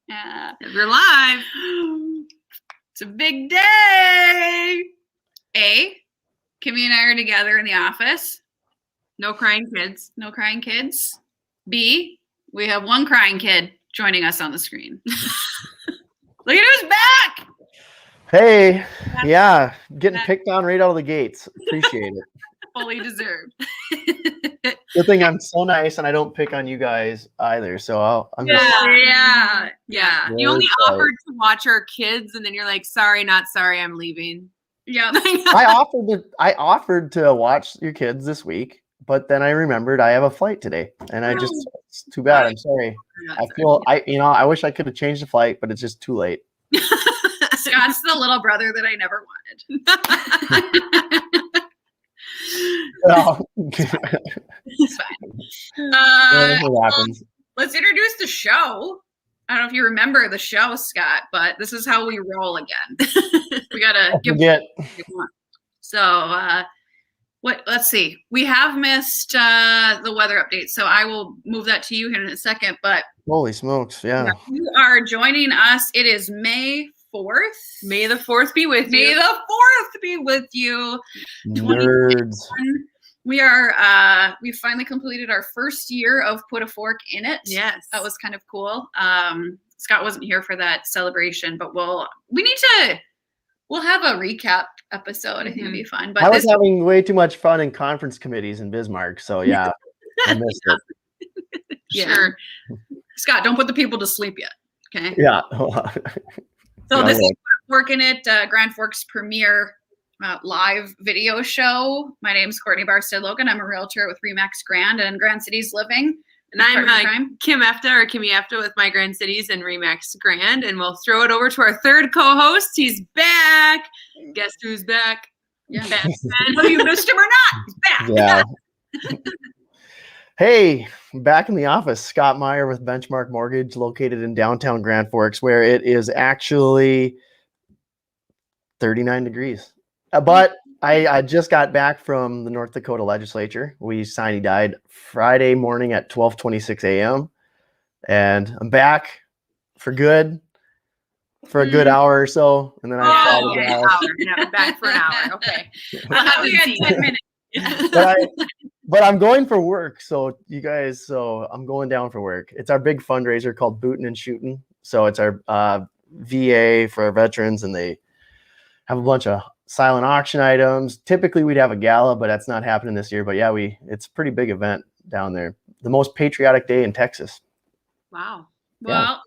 Yeah. We're live. It's a big day. A, Kimmy and I are together in the office. No crying kids. No crying kids. B, we have one crying kid joining us on the screen. Look at who's back. Hey, yeah, getting picked on right out of the gates. Appreciate it. Fully deserved. Good thing I'm so nice and I don't pick on you guys either. So I'm just Yeah. You only Very offered to watch our kids, and then you're like, "Sorry, not sorry. I'm leaving." Yeah. I offered to watch your kids this week, but then I remembered I have a flight today, and it's too bad. I'm sorry. I wish I could have changed the flight, but it's just too late. Scott's the little brother that I never wanted. Well, It's fine. it happens. Let's introduce the show. I don't know if you remember the show, Scott, but this is how we roll again. We gotta give one. So let's see. We have missed the weather update, so I will move that to you here in a second. But Holy smokes, yeah. You are joining us. It is May 4th. May the 4th be with you. May the 4th be with you. Nerds. We are we finally completed our first year of Put a Fork in It. Yes. That was kind of cool. Scott wasn't here for that celebration, but we'll have a recap episode. I think it'll be fun. But I was having way too much fun in conference committees in Bismarck, so yeah, I missed it. Sure. Scott, don't put the people to sleep yet. Okay. Yeah. So this is Put a Fork in It, Grand Forks premiere live video show. My name is Courtney Barstad-Logan. I'm a realtor with Remax Grand and Grand Cities Living. And I'm Kim Efta, or Kimmy Efta, with my Grand Cities and Remax Grand. And we'll throw it over to our third co-host. He's back. Guess who's back? Yeah. Whether you missed him or not, he's back. Yeah. Hey, back in the office. Scott Meyer with Benchmark Mortgage, located in downtown Grand Forks, where it is actually 39 degrees. But I just got back from the North Dakota legislature. We sine died Friday morning at 12:26 a.m. And I'm back for good for a good hour or so. And then I'm back for an hour. Okay. We had 10 minutes. But I'm going for work. So I'm going down for work. It's our big fundraiser called Bootin' and Shootin'. So it's our VA for our veterans, and they have a bunch of silent auction items. Typically we'd have a gala, but that's not happening this year. But yeah, it's a pretty big event down there. The most patriotic day in Texas. Wow. Well,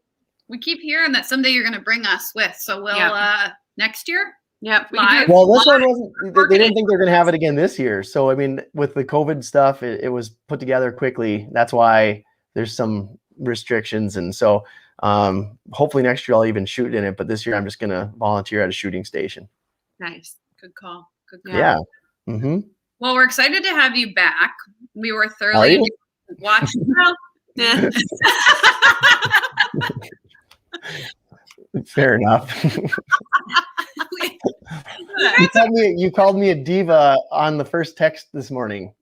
we keep hearing that someday you're going to bring us with. So we'll next year. Yep. Well, this one wasn't. They didn't think they're going to have it again this year. So I mean, with the COVID stuff, it was put together quickly. That's why there's some restrictions, and so hopefully next year I'll even shoot in it. But this year I'm just going to volunteer at a shooting station. Nice. Good call. Good call. Yeah. Mm-hmm. Well, we're excited to have you back. We were thoroughly watching. Fair enough. You called me a diva on the first text this morning.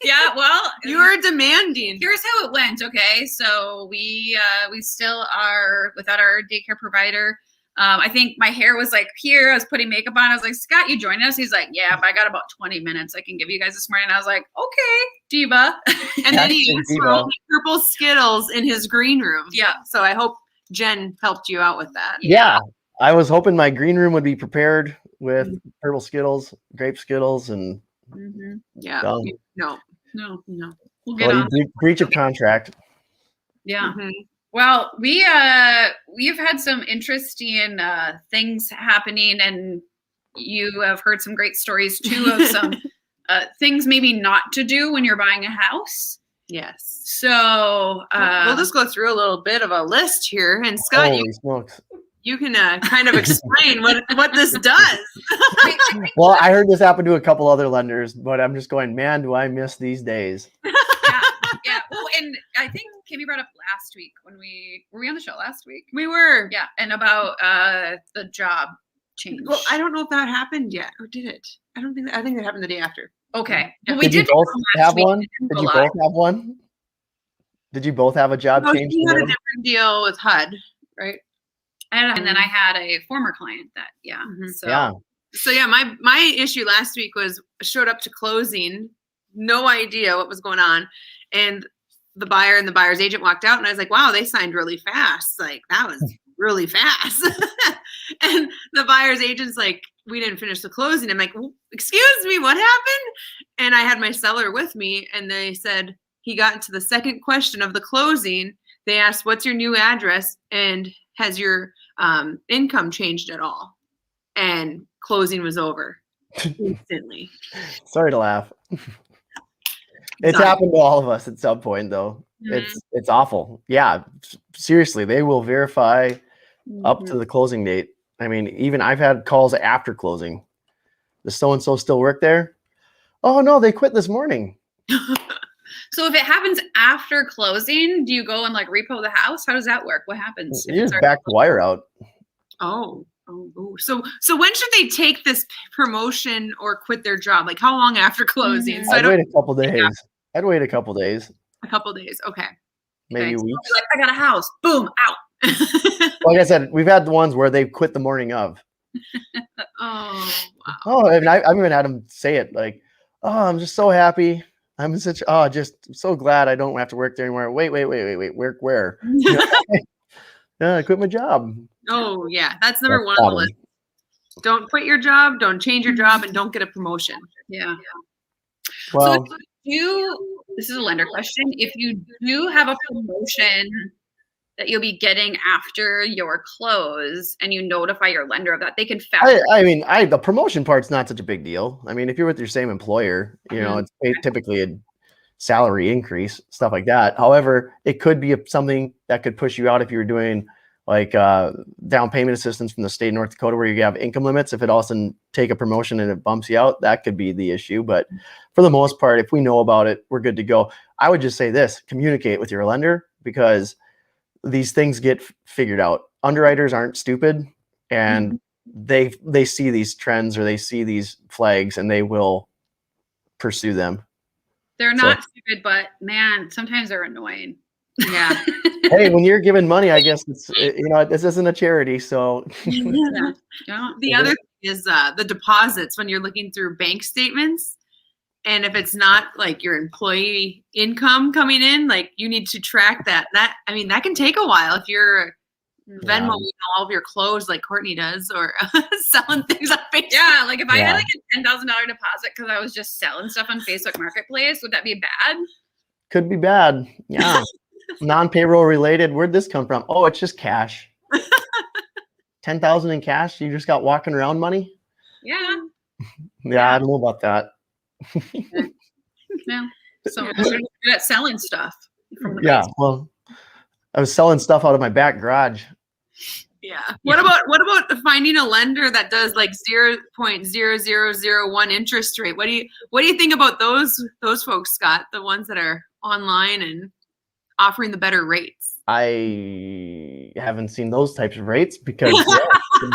Yeah, well, you were demanding. Here's how it went. Okay, so we still are without our daycare provider. I think my hair was like here. I was putting makeup on. I was like, Scott, you joining us? He's like, yeah, but I got about 20 minutes I can give you guys this morning. And I was like, okay, diva. And then he ate purple Skittles in his green room. Yeah. So I hope Jen helped you out with that. Yeah. I was hoping my green room would be prepared with purple Skittles, grape Skittles, and yeah. No. We'll get on. Breach of contract. Yeah. Mm-hmm. Well, we have had some interesting things happening, and you have heard some great stories too of some things maybe not to do when you're buying a house. Yes. So we'll just go through a little bit of a list here, and Scott, you can kind of explain what this does. Well, I heard this happen to a couple other lenders, but I'm just going, man, do I miss these days? Yeah. Well, and I think Kimmy brought up last week when were we on the show last week? We were. Yeah. And about the job change. Well, I don't know if that happened yet, or did it? I think that happened the day after. Okay. Well, did you both have one? Did you both have one? Did you both have a job change? You had a different deal with HUD, right? And then I had a former client that, So my issue last week was showed up to closing, no idea what was going on. And the buyer and the buyer's agent walked out and I was like, wow, they signed really fast. Like that was really fast. And the buyer's agent's like, we didn't finish the closing. I'm like, excuse me, what happened? And I had my seller with me and they said, he got into the second question of the closing. They asked, what's your new address? And has your income changed at all? And closing was over instantly. Sorry to laugh. It's happened to all of us at some point, though. It's awful. Yeah, seriously, they will verify up to the closing date. I mean, even I've had calls after closing. Does so-and-so still work there? Oh, no, they quit this morning. So if it happens after closing, do you go and like repo the house? How does that work? What happens? You just back the wire out. Oh. So when should they take this promotion or quit their job? Like how long after closing? So I'd wait a couple days. I'd wait a couple days. A couple days. Okay. Maybe weeks. So like, I got a house. Boom, out. Like I said, we've had the ones where they quit the morning of. Oh, wow. Oh, and I've even had them say it like, oh, I'm just so happy. I'm just so glad I don't have to work there anymore. Wait. Work where? I quit my job. Oh, yeah. That's number one on the list. Don't quit your job. Don't change your job and don't get a promotion. Yeah. Well, so this is a lender question. If you do have a promotion that you'll be getting after your close and you notify your lender of that, they can factor. The promotion part's not such a big deal. I mean, if you're with your same employer, it's typically a salary increase, stuff like that. However, it could be something that could push you out if you were doing like down payment assistance from the state of North Dakota where you have income limits. If it also take a promotion and it bumps you out, that could be the issue. But for the most part, if we know about it, we're good to go. I would just say this, communicate with your lender because these things get figured out. Underwriters aren't stupid and they see these trends or they see these flags and they will pursue them. They're not stupid, but man, sometimes they're annoying. Yeah. Hey, when you're giving money, I guess this isn't a charity. So the other thing is the deposits when you're looking through bank statements. And if it's not like your employee income coming in, like you need to track that. That can take a while if you're Venmoing all of your clothes like Courtney does or selling things on Facebook. Yeah, like if I had like a $10,000 deposit because I was just selling stuff on Facebook Marketplace, would that be bad? Could be bad. Yeah. Non-payroll related. Where'd this come from? Oh, it's just cash. 10,000 in cash. You just got walking around money. Yeah. Yeah, I don't know about that. Yeah. So we're good at selling stuff. From the basement. Well, I was selling stuff out of my back garage. Yeah. What about finding a lender that does like 0.0001 interest rate? What do you think about those folks, Scott? The ones that are online and offering the better rates? I haven't seen those types of rates because,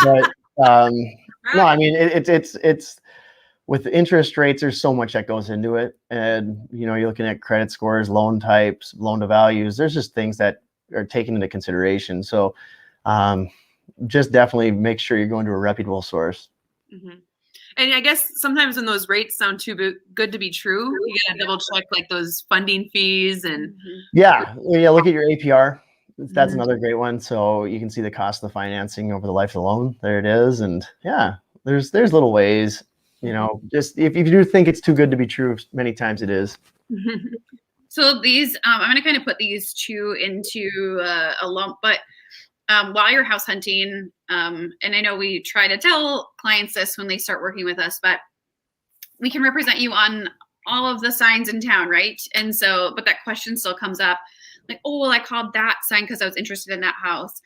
but no, I mean it's with interest rates. There's so much that goes into it, and you're looking at credit scores, loan types, loan to values. There's just things that are taken into consideration. So just definitely make sure you're going to a reputable source. Mm-hmm. And I guess sometimes when those rates sound too good to be true, you gotta double check like those funding fees and look at your APR. That's another great one. So you can see the cost of the financing over the life of the loan. There it is. And there's little ways, just if you do think it's too good to be true, many times it is. So these, I'm going to kind of put these two into a lump, but while you're house hunting, and I know we try to tell clients this when they start working with us, but we can represent you on all of the signs in town, right? And so, but that question still comes up like, oh, well, I called that sign because I was interested in that house.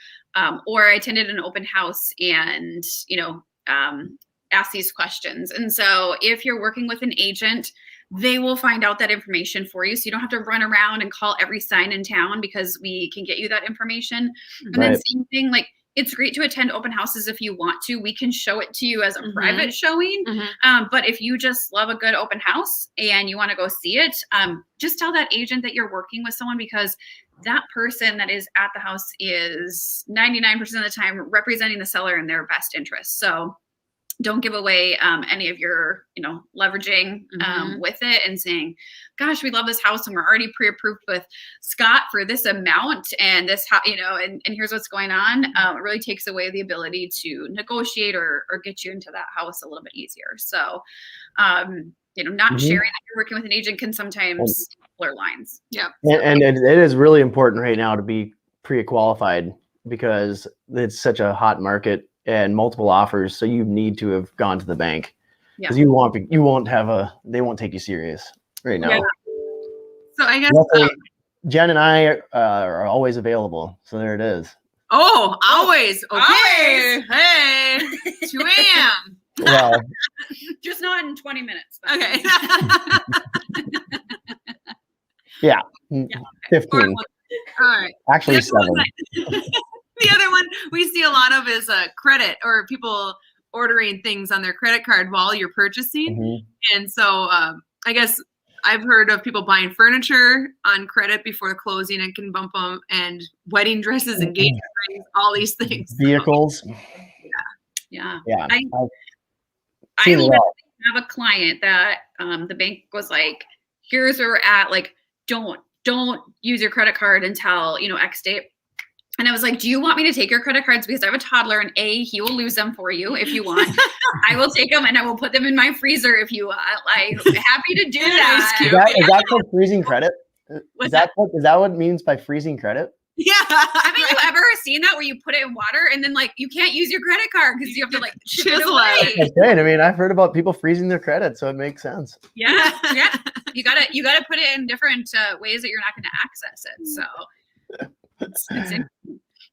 Or I attended an open house and, asked these questions. And so if you're working with an agent, they will find out that information for you. So you don't have to run around and call every sign in town because we can get you that information. And then same thing, like it's great to attend open houses if you want to. We can show it to you as a private showing. But if you just love a good open house and you want to go see it, just tell that agent that you're working with someone because that person that is at the house is 99% of the time representing the seller in their best interest. So don't give away any of your, leveraging with it and saying, gosh, we love this house and we're already pre-approved with Scott for this amount and this, and here's what's going on. It really takes away the ability to negotiate or get you into that house a little bit easier. So, not sharing that you're working with an agent can sometimes blur lines. Yeah. And it is really important right now to be pre-qualified because it's such a hot market and multiple offers. So you need to have gone to the bank because they won't take you serious right now. Yeah. So I guess Jen and I are always available. So there it is. Oh, always. Okay. Always. Hey, 2 a.m. Well, just not in 20 minutes. But. Okay. yeah. 15. All right. Actually, 7. The other one we see a lot of is credit or people ordering things on their credit card while you're purchasing. And so I guess I've heard of people buying furniture on credit before the closing and can bump them, and wedding dresses, engagement rings, all these things. Vehicles. Yeah. I literally have a client that the bank was like, here's where we're at. Like, don't use your credit card until, X date. And I was like, do you want me to take your credit cards? Because I have a toddler and he will lose them for you if you want. I will take them and I will put them in my freezer if you want. Like, happy to do that. Is that called freezing credit? Is that what it means by freezing credit? Yeah. Haven't you ever seen that where you put it in water and then like you can't use your credit card because you have to like chisel it? That's great. I mean, I've heard about people freezing their credit, so it makes sense. Yeah. You gotta put it in different ways that you're not going to access it. So it's interesting.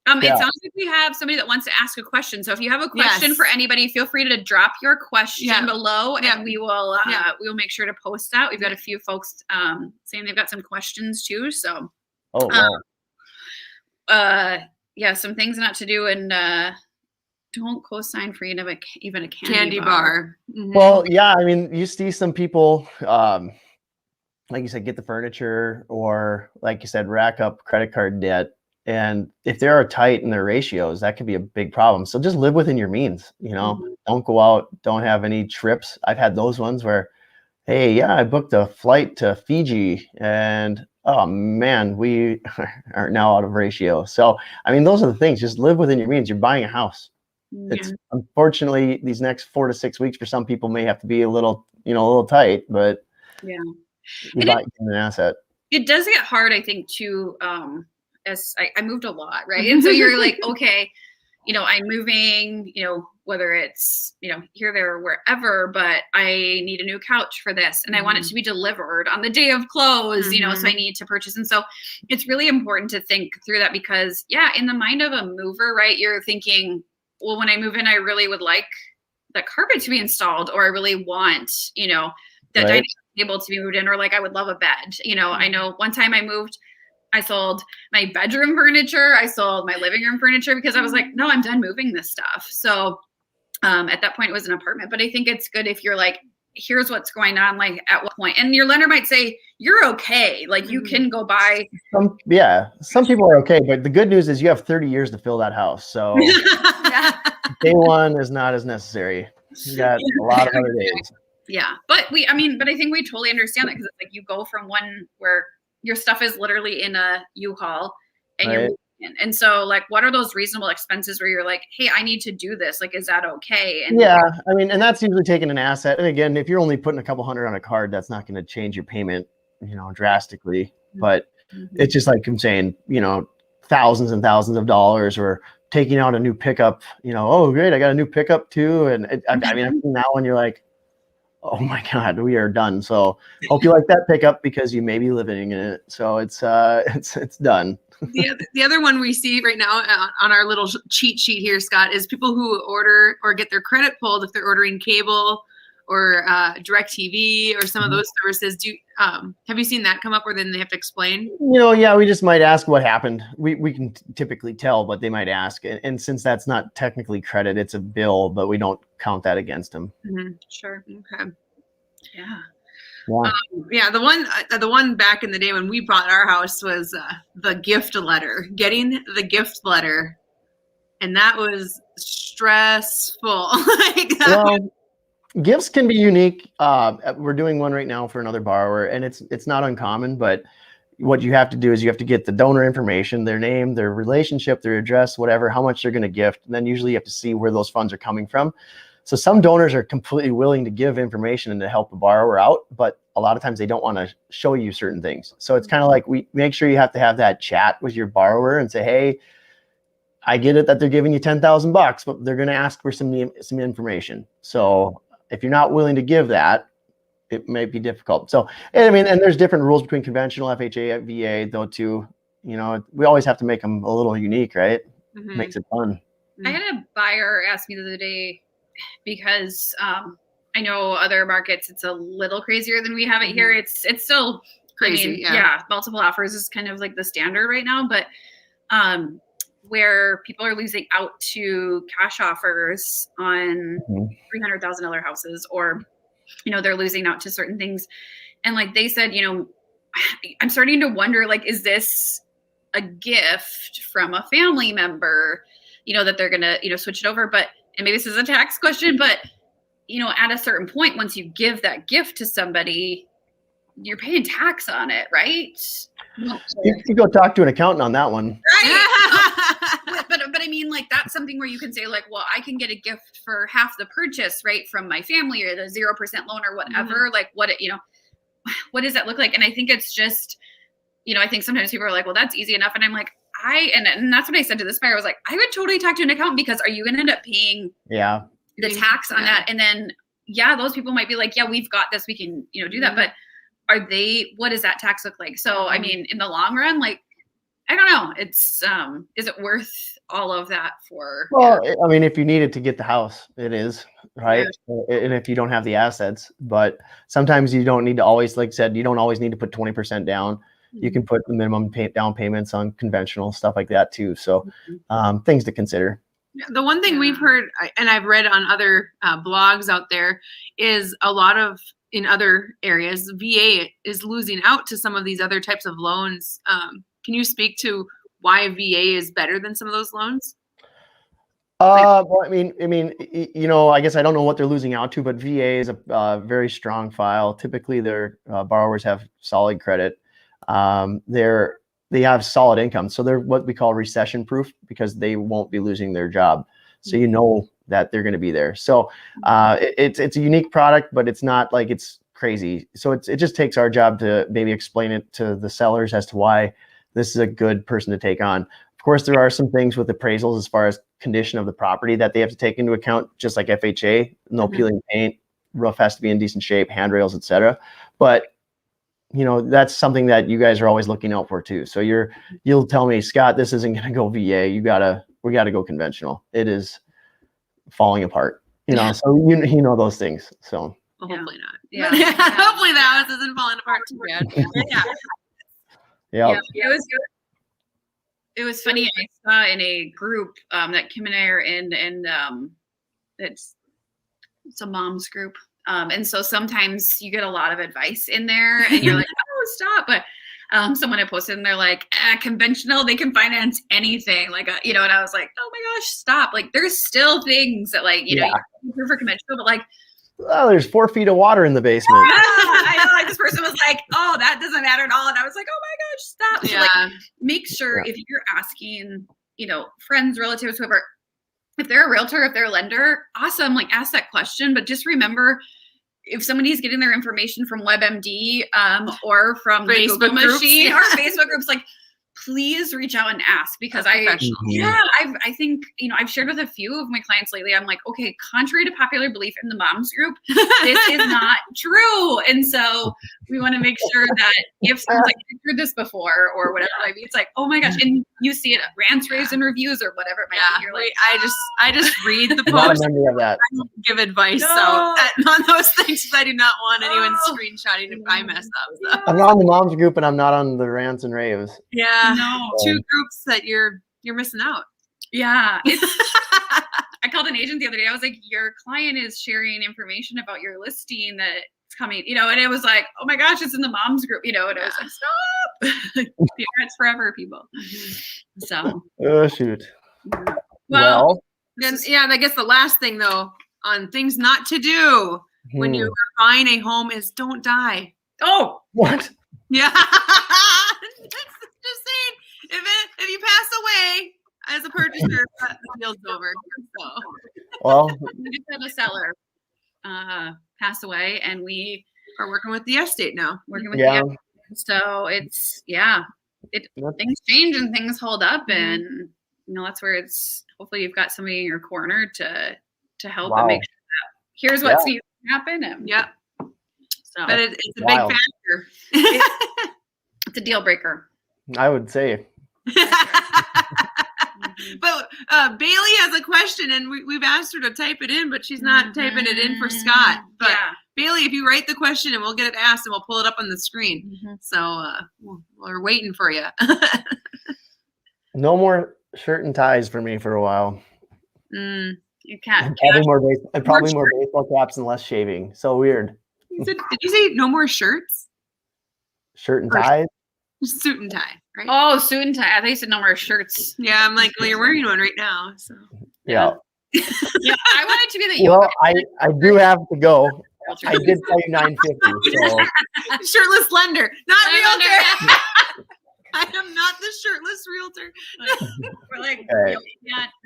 It sounds like we have somebody that wants to ask a question. So if you have a question for anybody, feel free to drop your question below, and we will make sure to post that. We've got a few folks saying they've got some questions too. So. Oh wow. Some things not to do, and don't co-sign for even a candy bar. Well, yeah, I mean, you see some people, like you said, get the furniture, or like you said, rack up credit card debt, and if they are tight in their ratios, that could be a big problem. So just live within your means. Don't go out, don't have any trips. I've had those ones where, hey, I booked a flight to Fiji, and oh man, we are now out of ratio. So, I mean, those are the things. Just live within your means. You're buying a house. It's unfortunately these next 4 to 6 weeks for some people may have to be a little tight, but you buy an asset. It does get hard, I think, too. As I moved a lot, right? And so you're like, okay, I'm moving, whether it's, here, there, or wherever, but I need a new couch for this. And I want it to be delivered on the day of close, so I need to purchase. And so it's really important to think through that because, in the mind of a mover, right, you're thinking, well, when I move in, I really would like the carpet to be installed, or I really want, that dining table to be moved in, or like I would love a bed. I know one time I moved, I sold my bedroom furniture. I sold my living room furniture because I was like, no, I'm done moving this stuff. So at that point, it was an apartment. But I think it's good if you're like, here's what's going on, like at what point. And your lender might say, you're okay. Like you can go buy. Some people are okay. But the good news is you have 30 years to fill that house. So day one is not as necessary. You got a lot of other days. Yeah. But I think we totally understand that because it's like you go from one where your stuff is literally in a U-Haul and you're moving in. And so like, what are those reasonable expenses where you're like, hey, I need to do this. Like, is that okay? And and that's usually taking an asset. And again, if you're only putting a couple hundred on a card, that's not going to change your payment, drastically. But it's just like I'm saying, thousands and thousands of dollars, or taking out a new pickup, oh, great, I got a new pickup too. And I've seen that one, you're like, oh my God, we are done. So hope you like that pickup because you may be living in it. So it's done. The other one we see right now on our little cheat sheet here, Scott, is people who order or get their credit pulled if they're ordering cable or DirecTV or some of those services. Have you seen that come up where then they have to explain? We just might ask what happened. We can typically tell, but they might ask. And since that's not technically credit, it's a bill, but we don't count that against them. Sure. Okay. Yeah. Yeah. The one back in the day when we bought our house was the gift letter. Getting the gift letter, and that was stressful. Gifts can be unique. We're doing one right now for another borrower, and it's not uncommon, but what you have to do is you have to get the donor information, their name, their relationship, their address, whatever, how much they're going to gift. And then usually you have to see where those funds are coming from. So some donors are completely willing to give information and to help the borrower out, but a lot of times they don't want to show you certain things. So it's kind of like we make sure you have to have that chat with your borrower and say, hey, I get it that they're giving you $10,000, but they're going to ask for some information. So if you're not willing to give that, it may be difficult. So, and I mean, and there's different rules between conventional FHA, VA, though, too. You know, we always have to make them a little unique, right? Mm-hmm. Makes it fun. I had a buyer ask me the other day, because I know other markets, it's a little crazier than we have it here. It's still crazy. I mean, yeah, multiple offers is kind of like the standard right now, but where people are losing out to cash offers on $300,000 houses, or they're losing out to certain things. And like they said, I'm starting to wonder, like, is this a gift from a family member, that they're going to, switch it over? But, and maybe this is a tax question, but, at a certain point, once you give that gift to somebody, you're paying tax on it, right? You can go talk to an accountant on that one. Right. But I mean, like, that's something where you can say, like, well, I can get a gift for half the purchase, right, from my family, or the 0% loan or whatever. Like, what does that look like? And I think it's just, I think sometimes people are like, well, that's easy enough. And I'm like, and that's what I said to this buyer. I was like, I would totally talk to an accountant, because are you going to end up paying the tax on that? And then, those people might be like, yeah, we've got this, we can, do that. But what does that tax look like? So, I mean, in the long run, like, I don't know. It's, is it worth all of that for? Well, I mean, if you need it to get the house, it is, right? Yeah. And if you don't have the assets, but sometimes you don't need to always, like I said, you don't always need to put 20% down. You can put the minimum down payments on conventional stuff like that too. So things to consider. The one thing we've heard, and I've read on other blogs out there, is a lot of, in other areas, VA is losing out to some of these other types of loans. Can you speak to why VA is better than some of those loans? Well, I mean, I guess I don't know what they're losing out to, but VA is a very strong file. Typically, their borrowers have solid credit. They have solid income, so they're what we call recession proof, because they won't be losing their job. So that they're going to be there. So it's a unique product, but it's not like it's crazy. So it just takes our job to maybe explain it to the sellers as to why this is a good person to take on. Of course, there are some things with appraisals as far as condition of the property that they have to take into account, just like FHA, no peeling paint, roof has to be in decent shape, handrails, etc. But that's something that you guys are always looking out for too. So you'll tell me, Scott, this isn't going to go VA. We got to go conventional. It is falling apart, so those things. So hopefully not. Yeah. Hopefully the house isn't falling apart too bad. Yeah. It was funny. I saw in a group that Kim and I are in, and it's a mom's group. And so sometimes you get a lot of advice in there, and you're like, oh, stop. But someone had posted, and they're like, conventional, they can finance anything. Like, and I was like, oh my gosh, stop. Like, there's still things that, like, you can for conventional, but like, well, there's 4 feet of water in the basement. I know, like, this person was like, oh, that doesn't matter at all. And I was like, oh my gosh, stop. So, like, make sure if you're asking, friends, relatives, whoever, if they're a realtor, if they're a lender, awesome, like, ask that question. But just remember, if somebody's getting their information from WebMD or from the Google machine or Facebook groups, like, please reach out and ask, because I think, I've shared with a few of my clients lately. I'm like, okay, contrary to popular belief in the moms group, this is not true. And so we want to make sure that if someone's like, I've heard this before or whatever, I mean, it's like, oh my gosh. And you see it at rants, raves, and reviews or whatever it might be. You're like, I just read the post. I don't give advice. No. So on those things, I do not want anyone screenshotting if I mess up. So. I'm not on the moms group, and I'm not on the rants and raves. Yeah. No, 2 groups that you're missing out. Yeah. I called an agent the other day. I was like, your client is sharing information about your listing that it's coming, and it was like, oh my gosh, it's in the moms group, and it was like, stop. Parents forever, people. So. Oh, shoot. Well, then, I guess the last thing though on things not to do when you're buying a home is don't die. Oh, what? Yeah. Just saying, if you pass away as a purchaser, the deal's over. So. Well, we just had a seller pass away, and we are working with the estate now. Working with the estate. So it's things change and things hold up, and that's where it's hopefully you've got somebody in your corner to help and make sure that here's what needs to happen. And, so, but it's a big factor. It's a deal breaker, I would say. But Bailey has a question, and we've asked her to type it in, but she's not typing it in for Scott. But Bailey, if you write the question, and we'll get it asked, and we'll pull it up on the screen. So we're waiting for you. No more shirt and ties for me for a while. You can't. Probably more baseball caps and less shaving. So weird. Did you say no more shirts? Shirt and ties? Suit and tie, right? Oh, suit and tie. I think you said no more shirts. Yeah, I'm like, well, you're wearing one right now. So yeah. I wanted to be the yoga. Well, I do have to go. I did tell you 950. So. Shirtless lender, not realtor. I am not the shirtless realtor. We're like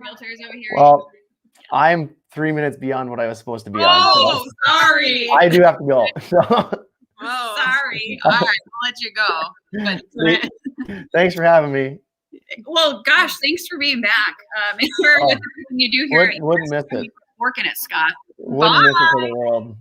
realtors over here. Well, I'm 3 minutes beyond what I was supposed to be on. Oh, sorry. I do have to go. So. Oh, sorry. All right, I'll let you go. But, thanks for having me. Well, gosh, thanks for being back. Make sure with everything you do here, wouldn't miss it. Working it, Scott. Wouldn't miss it for the world.